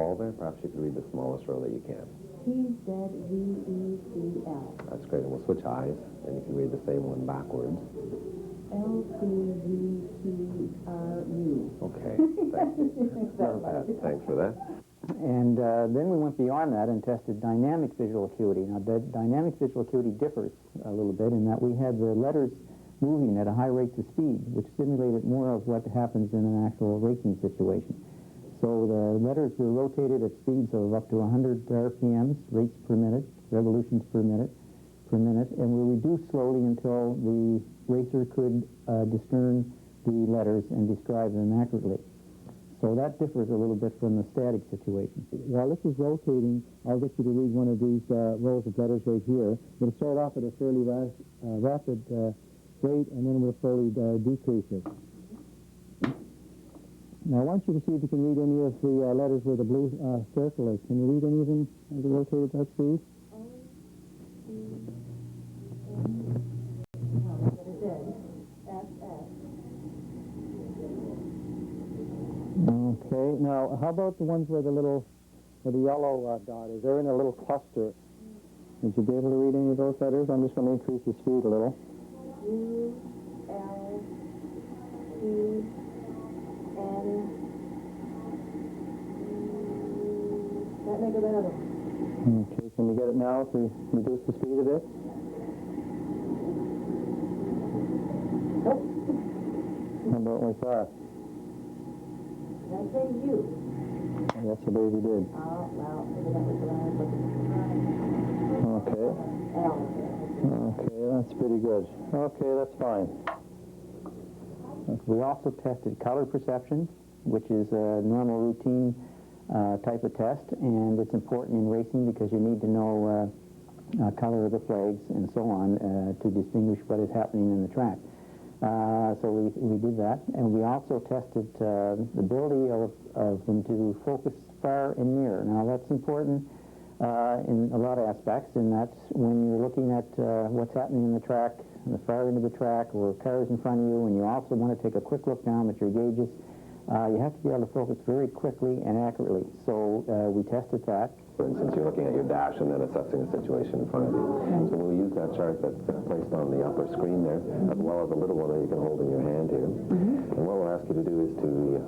wall there? Perhaps you could read the smallest row that you can. PZVECL. That's great. And we'll switch eyes, and you can read the same one backwards. LCVTRU. Okay. Thank you. Not bad. Thanks for that. And then we went beyond that and tested dynamic visual acuity. Now, the dynamic visual acuity differs a little bit in that we had the letters moving at a high rate of speed, which simulated more of what happens in an actual racing situation. So the letters were rotated at speeds of up to 100 RPMs, rates per minute, revolutions per minute, and were reduced slowly until the racer could discern the letters and describe them accurately. So that differs a little bit from the static situation. While this is rotating, I'll get you to read one of these rows of letters right here. It'll start off at a fairly rapid rate, and then we'll slowly decrease it. Now, I want you to see if you can read any of the letters where the blue circle is. Can you read any of them as they rotate at that speed? Okay, now how about the ones where the yellow dot is? They're in a little cluster. Would you be able to read any of those letters? I'm just going to increase the speed a little. U, L, T, N. Can't make it out. Okay, can you get it now if we reduce the speed a bit? Nope. How about like that? Did I say U? Yes, I believe you did. Oh, well, maybe that was the one I was looking Okay. for. L. Okay, that's pretty good. Okay, that's fine. We also tested color perception, which is a normal routine type of test, and it's important in racing because you need to know color of the flags and so on to distinguish what is happening in the track. So we did that, and we also tested the ability of them to focus far and near. Now that's important in a lot of aspects, and that's when you're looking at what's happening in the track, in the far end of the track, or cars in front of you, and you also want to take a quick look down at your gauges. You have to be able to focus very quickly and accurately. So we tested that. For instance, you're looking at your dash and then assessing the situation in front of you. So we'll use that chart that's placed on the upper screen there, as well as a little one that you can hold in your hand here. And what we'll ask you to do is to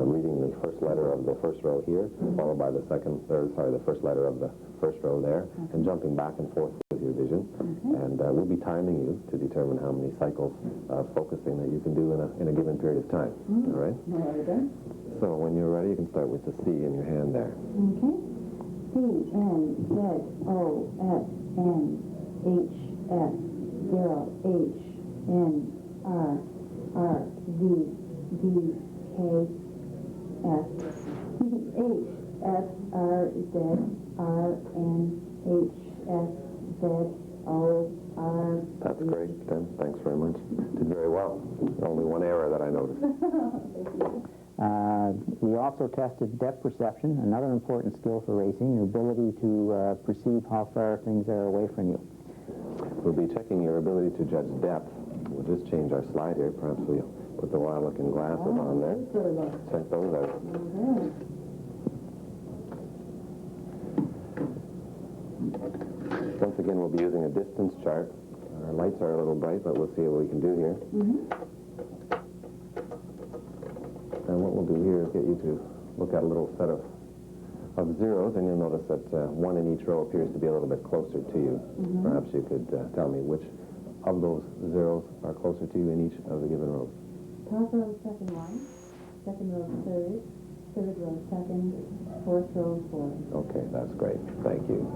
reading the first letter of the first row here, followed by the first letter of the first row there, and jumping back and forth with your vision. And we'll be timing you to determine how many cycles of focusing that you can do in a given period of time. All right? So when you're ready, you can start with the C in your hand there. Okay. C, N, Z, O, S, N, H, S, 0, H, N, R, R, Z, D, K, S, H, S, R, Z, R, N, H, S, Z, O, R. That's great, Tim. Thanks very much. Did very well. Only one error that I noticed. We also tested depth perception, another important skill for racing, your ability to perceive how far things are away from you. We'll be checking your ability to judge depth. We'll just change our slide here. Perhaps we'll put the wild-looking glasses on there. Check those out. Once again, we'll be using a distance chart. Our lights are a little bright, but we'll see what we can do here. And what we'll do here is get you to look at a little set of zeros, and you'll notice that one in each row appears to be a little bit closer to you. Perhaps you could tell me which of those zeros are closer to you in each of the given rows. Top row, second line. Second row, third. Third row, second. Fourth row, fourth. Okay, that's great. Thank you.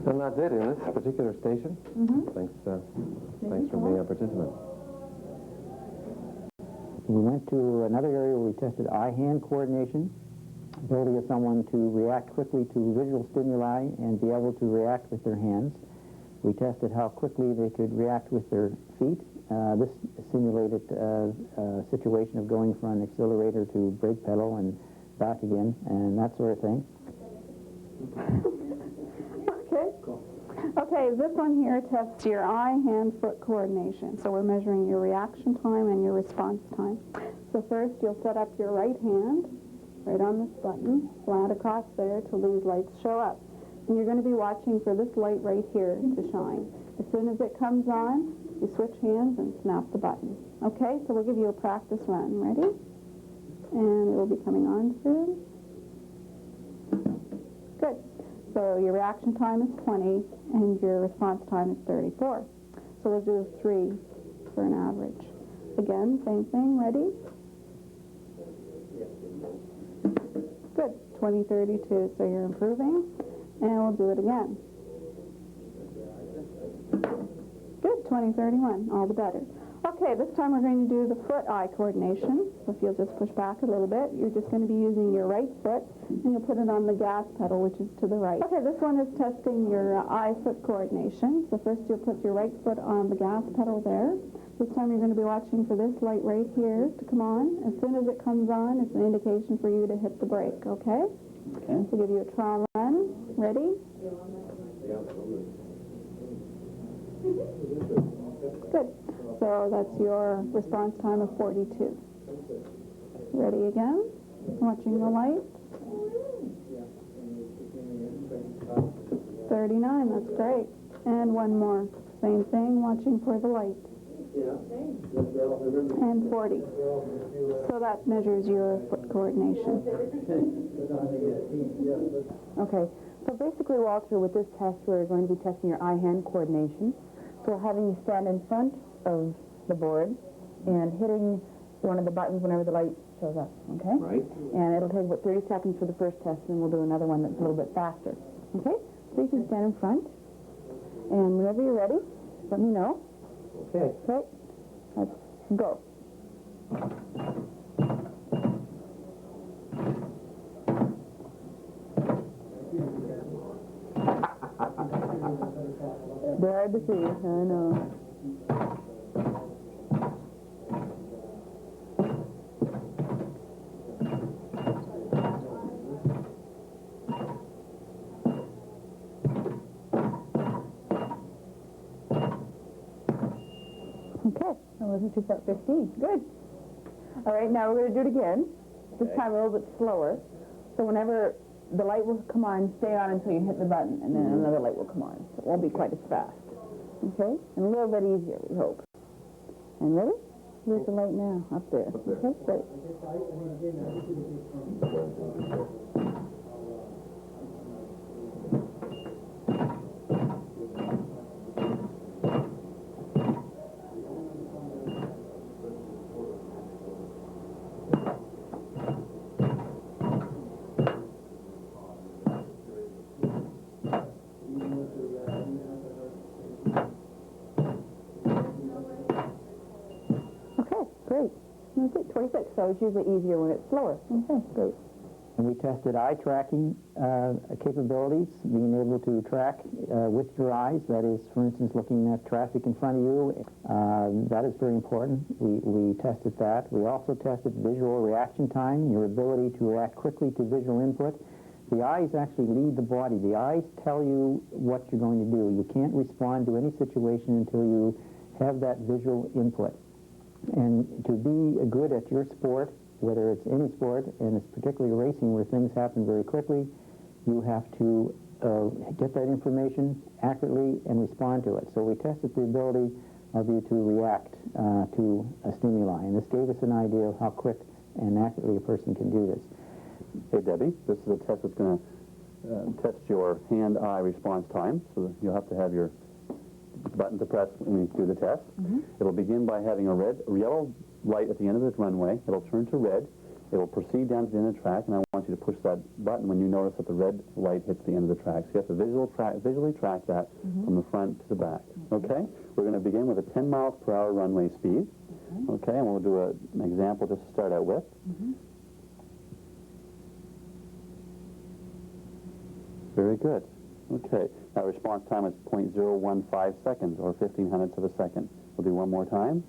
And that's it in this particular station. Thanks for being a participant. We went to another area where we tested eye-hand coordination, ability of someone to react quickly to visual stimuli and be able to react with their hands. We tested how quickly they could react with their feet. This simulated a situation of going from an accelerator to brake pedal and back again, and that sort of thing. Okay, this one here tests your eye, hand, foot coordination. So we're measuring your reaction time and your response time. So first you'll set up your right hand right on this button, flat across there till these lights show up. And you're going to be watching for this light right here to shine. As soon as it comes on, you switch hands and snap the button. Okay, so we'll give you a practice run. Ready? And it will be coming on soon. Good. So your reaction time is 20 and your response time is 34. So we'll do 3 for an average. Again, same thing. Ready? Good. 20:32. So you're improving. And we'll do it again. Good. 20:31. All the better. Okay, this time we're going to do the foot-eye coordination. So if you'll just push back a little bit, you're just going to be using your right foot, and you'll put it on the gas pedal, which is to the right. Okay, this one is testing your eye-foot coordination. So first you'll put your right foot on the gas pedal there. This time you're going to be watching for this light right here to come on. As soon as it comes on, it's an indication for you to hit the brake, okay? Okay. We'll give you a trial run. Ready? Good. So that's your response time of 42. Ready again? Watching the light. 39, that's great. And one more. Same thing, watching for the light. And 40. So that measures your foot coordination. Okay, so basically, Walter, with this test, we're going to be testing your eye-hand coordination. So having you stand in front of the board and hitting one of the buttons whenever the light shows up, okay? Right. And it'll take about 30 seconds for the first test, and then we'll do another one that's a little bit faster, okay? So you can stand in front, and whenever you're ready, let me know. Okay. Okay, let's go. They're hard to see, I know. Okay, that wasn't too far. 15. Good. All right, now we're going to do it again. This time a little bit slower. So whenever the light will come on, stay on until you hit the button, and then another light will come on. So it won't be quite as fast. Okay? And a little bit easier, we hope. And ready? Where's the light now? Up there. Okay, great. Great. Okay, 26. So it's usually easier when it's slower. Okay, great. And we tested eye tracking capabilities, being able to track with your eyes. That is, for instance, looking at traffic in front of you. That is very important. We tested that. We also tested visual reaction time, your ability to react quickly to visual input. The eyes actually lead the body. The eyes tell you what you're going to do. You can't respond to any situation until you have that visual input. And to be good at your sport, whether it's any sport, and it's particularly racing where things happen very quickly, you have to get that information accurately and respond to it. So we tested the ability of you to react to a stimuli, and this gave us an idea of how quick and accurately a person can do this. Hey, Debbie, this is a test that's going to test your hand-eye response time, so you'll have to have your button to press when we do the test. It'll begin by having a yellow light at the end of the runway. It'll turn to red. It'll proceed down to the end of the track, and I want you to push that button when you notice that the red light hits the end of the track. So you have to visually track that from the front to the back. Okay? We're going to begin with a 10 miles per hour runway speed. Okay, and we'll do an example just to start out with. Very good. Okay, now response time is 0.015 seconds, or 0.15 of a second. We'll do one more time.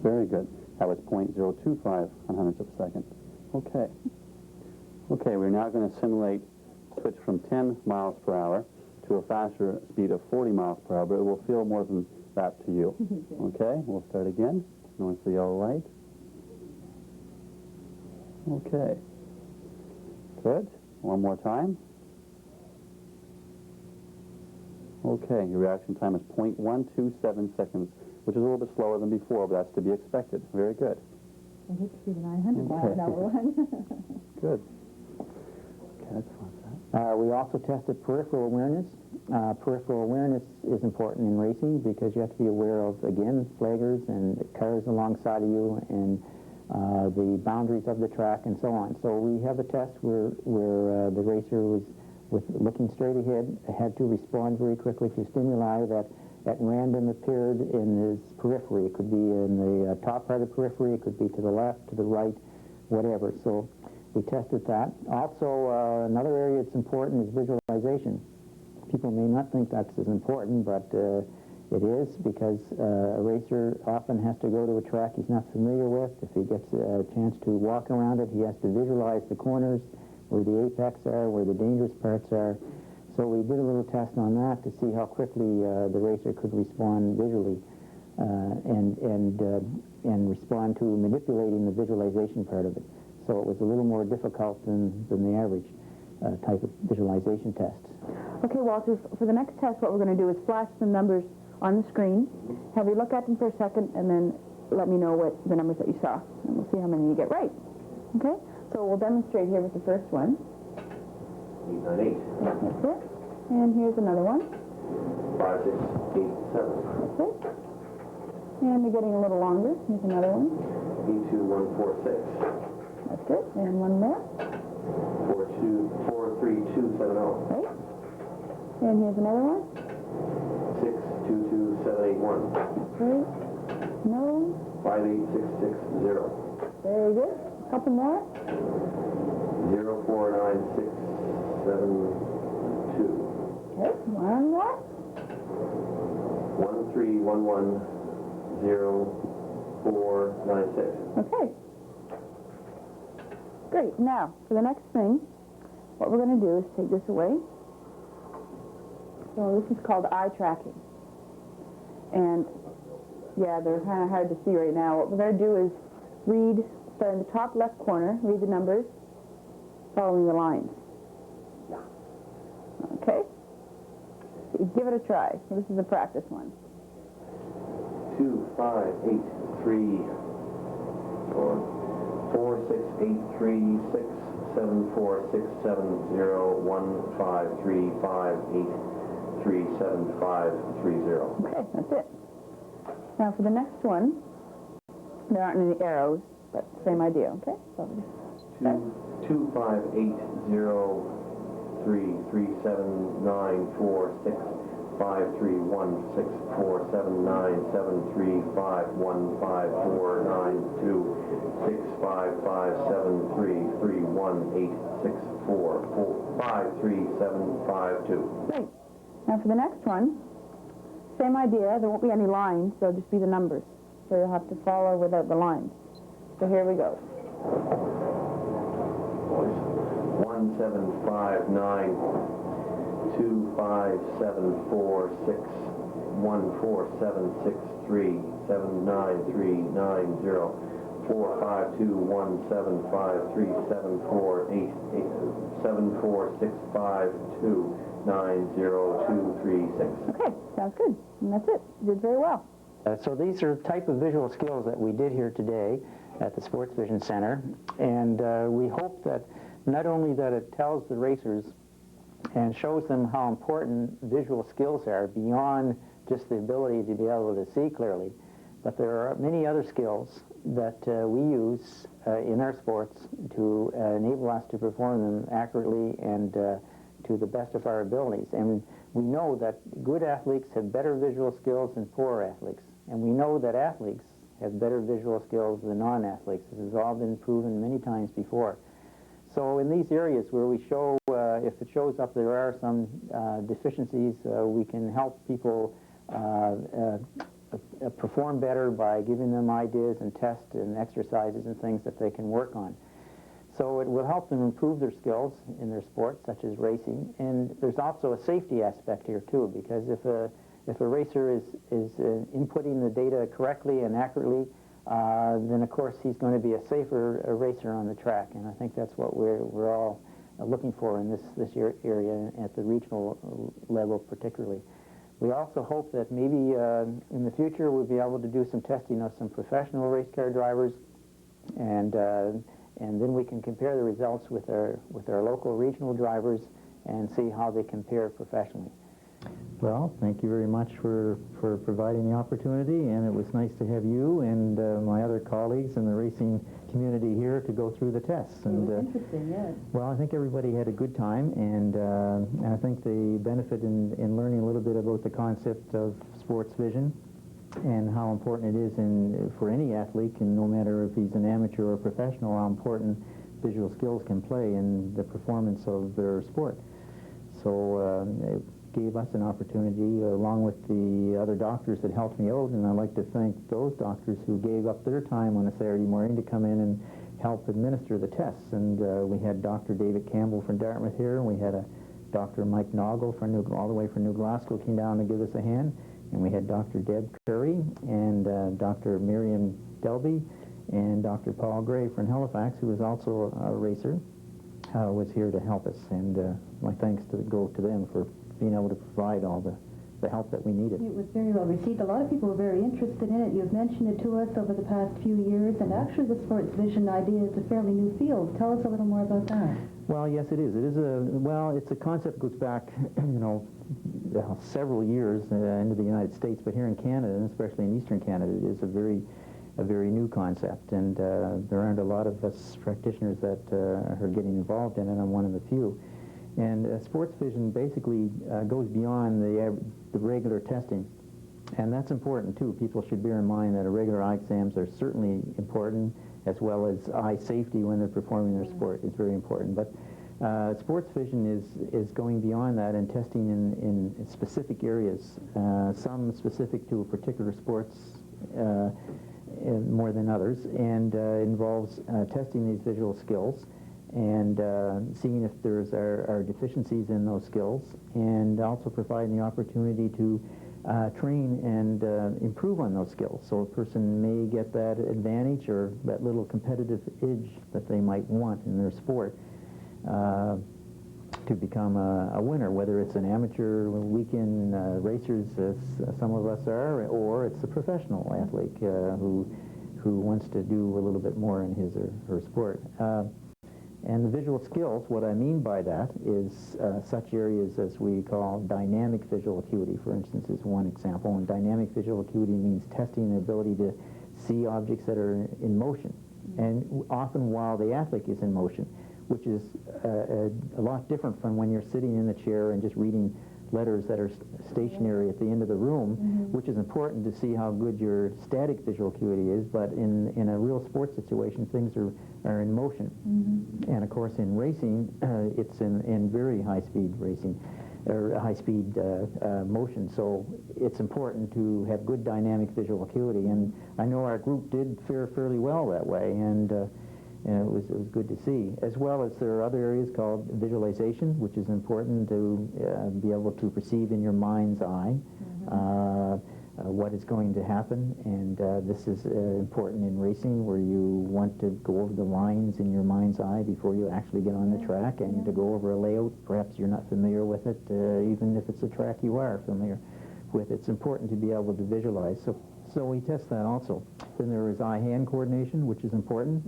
Very good. That was 0.025 of a second. Okay. Okay, we're now going to simulate switch from 10 miles per hour to a faster speed of 40 miles per hour, but it will feel more than that to you. Okay, we'll start again. Notice the yellow light. Okay. Good. One more time. Okay, your reaction time is 0.127 seconds, which is a little bit slower than before, but that's to be expected. Very good. I hate to see the 900 mile an hour one. Good. Okay, that's fun. We also tested peripheral awareness. Peripheral awareness is important in racing because you have to be aware of, again, flaggers and cars alongside of you and the boundaries of the track and so on. So we have a test where the racer was looking straight ahead, had to respond very quickly to stimuli that at random appeared in his periphery. It could be in the top part of the periphery, it could be to the left, to the right, whatever. So we tested that. Also, another area that's important is visualization. People may not think that's as important, but it is because a racer often has to go to a track he's not familiar with. If he gets a chance to walk around it, he has to visualize the corners, where the apex are, where the dangerous parts are. So we did a little test on that to see how quickly the racer could respond visually and respond to manipulating the visualization part of it. So it was a little more difficult than the average type of visualization test. Okay, Walter, for the next test, what we're going to do is flash some numbers on the screen, have you look at them for a second, and then let me know what the numbers that you saw, and we'll see how many you get right. Okay? So we'll demonstrate here with the first one. 898. That's it. And here's another one. 5687. That's it. And we're getting a little longer. Here's another one. 82146. That's it. And one more. 43270. Right. And here's another one. 622781. That's right. No. 58660. Very good. A couple more. 049672. Okay. One more. 13110. Okay. Great. Now, for the next thing, what we're going to do is take this away. So this is called eye tracking. And, yeah, they're kind of hard to see right now. What we're going to do is read, start in the top left corner, read the numbers, following the lines. Okay? So give it a try. So this is a practice one. 2583 or 46836746701535837530. Okay, that's it. Now for the next one, there aren't any arrows, but same idea, okay? So, 25803379465316557351864537552. Great. Now for the next one, same idea. There won't be any lines, so just be the numbers. So you'll have to follow without the lines. So here we go. 1759 25746 14763 79390 45217537488 74652902236. Okay, sounds good. And that's it. You did very well. So these are type of visual skills that we did here today at the Sports Vision Center, and we hope that not only that it tells the racers and shows them how important visual skills are beyond just the ability to be able to see clearly, but there are many other skills that we use in our sports to enable us to perform them accurately and to the best of our abilities. And we know that good athletes have better visual skills than poor athletes. And we know that athletes have better visual skills than non-athletes. This has all been proven many times before. So in these areas where we show, if it shows up there are some deficiencies, we can help people perform better by giving them ideas and tests and exercises and things that they can work on. So it will help them improve their skills in their sports, such as racing. And there's also a safety aspect here too, because if a racer is inputting the data correctly and accurately, then of course he's going to be a safer racer on the track, and I think that's what we're all looking for in this area at the regional level particularly. We also hope that maybe in the future we'll be able to do some testing of some professional race car drivers, and then we can compare the results with our local regional drivers and see how they compare professionally. Well, thank you very much for providing the opportunity, and it was nice to have you and my other colleagues in the racing community here to go through the tests. And Interesting, yes. well, I think everybody had a good time, and I think the benefit in learning a little bit about the concept of sports vision and how important it is for any athlete, and no matter if he's an amateur or professional, how important visual skills can play in the performance of their sport. So it gave us an opportunity, along with the other doctors that helped me out, and I'd like to thank those doctors who gave up their time on a Saturday morning to come in and help administer the tests. And we had Dr. David Campbell from Dartmouth here, and we had a Dr. Mike Noggle from all the way from New Glasgow came down to give us a hand, and we had Dr. Deb Curry and Dr. Miriam Delby and Dr. Paul Gray from Halifax, who was also a racer, was here to help us, and my thanks go to them for being able to provide all the help that we needed. It was very well received. A lot of people were very interested in it. You've mentioned it to us over the past few years, and actually the sports vision idea is a fairly new field. Tell us a little more about that. Well, yes, it is. It is it's a concept that goes back, several years into the United States, but here in Canada, and especially in Eastern Canada, it is a very new concept, and there aren't a lot of us practitioners that are getting involved in it. I'm one of the few. And sports vision basically goes beyond the regular testing, and that's important too. People should bear in mind that regular eye exams are certainly important, as well as eye safety when they're performing their sport is very important. But sports vision is going beyond that and testing in specific areas, some specific to a particular sports more than others, and involves testing these visual skills and seeing if there's are deficiencies in those skills, and also providing the opportunity to train and improve on those skills. So a person may get that advantage or that little competitive edge that they might want in their sport to become a winner, whether it's an amateur weekend racers, as some of us are, or it's a professional athlete who wants to do a little bit more in his or her sport. And the visual skills, what I mean by that is such areas as we call dynamic visual acuity, for instance, is one example. And dynamic visual acuity means testing the ability to see objects that are in motion, and often while the athlete is in motion, which is a lot different from when you're sitting in the chair and just reading letters that are stationary at the end of the room, which is important to see how good your static visual acuity is, but in a real sports situation, things are in motion. And of course in racing, it's in very high-speed racing, or high-speed motion, so it's important to have good dynamic visual acuity, and I know our group did fare fairly well that way, and it was good to see. As well as there are other areas called visualization, which is important to be able to perceive in your mind's eye what is going to happen, and this is important in racing, where you want to go over the lines in your mind's eye before you actually get on the track, and to go over a layout. Perhaps you're not familiar with it, even if it's a track you are familiar with. It's important to be able to visualize. So we test that also. Then there is eye-hand coordination, which is important.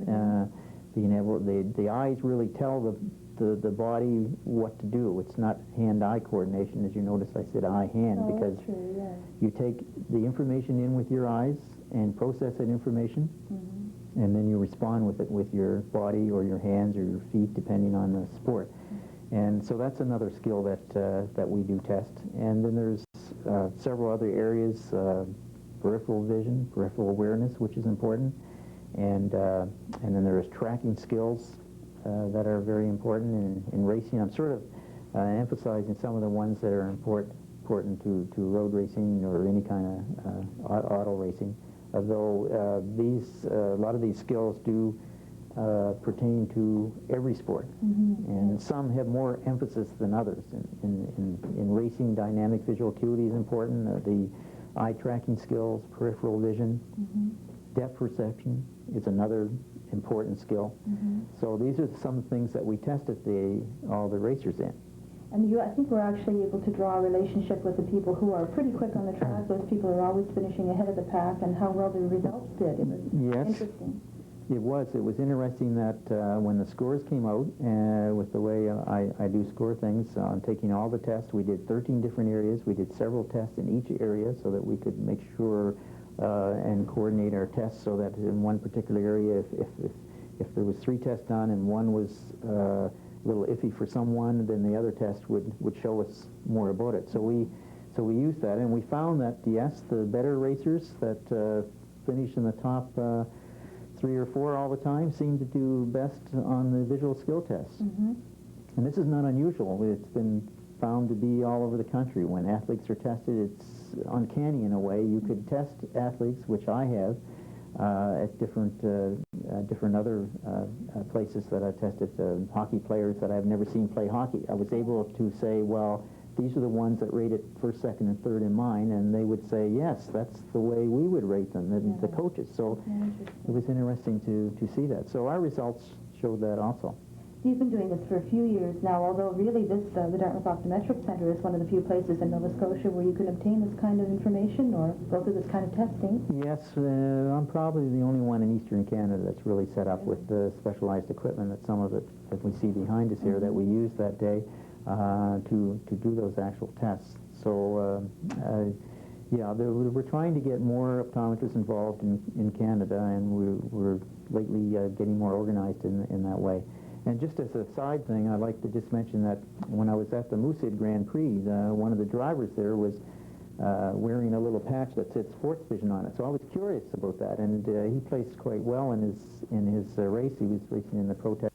Being able, the eyes really tell the body what to do. It's not hand-eye coordination. As you notice, I said eye-hand, because you take the information in with your eyes and process that information, and then you respond with it with your body or your hands or your feet, depending on the sport. And so that's another skill that we do test. And then there's several other areas, peripheral vision, peripheral awareness, which is important. And then there's tracking skills that are very important in racing. I'm sort of emphasizing some of the ones that are important to road racing or any kind of auto racing, although a lot of these skills do pertain to every sport, and some have more emphasis than others. In racing, dynamic visual acuity is important, the eye tracking skills, peripheral vision, Depth perception is another important skill. So these are some things that we tested all the racers in. And I think we're actually able to draw a relationship with the people who are pretty quick on the track. Those people are always finishing ahead of the pack, and how well the results did. It was interesting. It was interesting that when the scores came out, with the way I do score things, on taking all the tests, we did 13 different areas. We did several tests in each area so that we could make sure and coordinate our tests so that in one particular area, if there was 3 tests done and one was a little iffy for someone, then the other test would show us more about it. So we used that, and we found that, yes, the better racers that finish in the top 3 or 4 all the time seem to do best on the visual skill tests. And this is not unusual. It's been found to be all over the country. When athletes are tested, it's uncanny in a way. You could test athletes, which I have, at different other places that I've tested, hockey players that I've never seen play hockey. I was able to say, well, these are the ones that rated first, second, and third in mine, and they would say, yes, that's the way we would rate them, the coaches. So it was interesting to see that. So our results showed that also. You've been doing this for a few years now, although really the Dartmouth Optometric Center is one of the few places in Nova Scotia where you can obtain this kind of information or go through this kind of testing. Yes, I'm probably the only one in Eastern Canada that's really set up with the specialized equipment that some of it that we see behind us here that we used that day to do those actual tests. So yeah, we're trying to get more optometrists involved in Canada, and we're lately getting more organized in that way. And just as a side thing, I'd like to just mention that when I was at the Moosehead Grand Prix, one of the drivers there was wearing a little patch that said Sports Vision on it. So I was curious about that, and he placed quite well in his race. He was racing in the Pro Test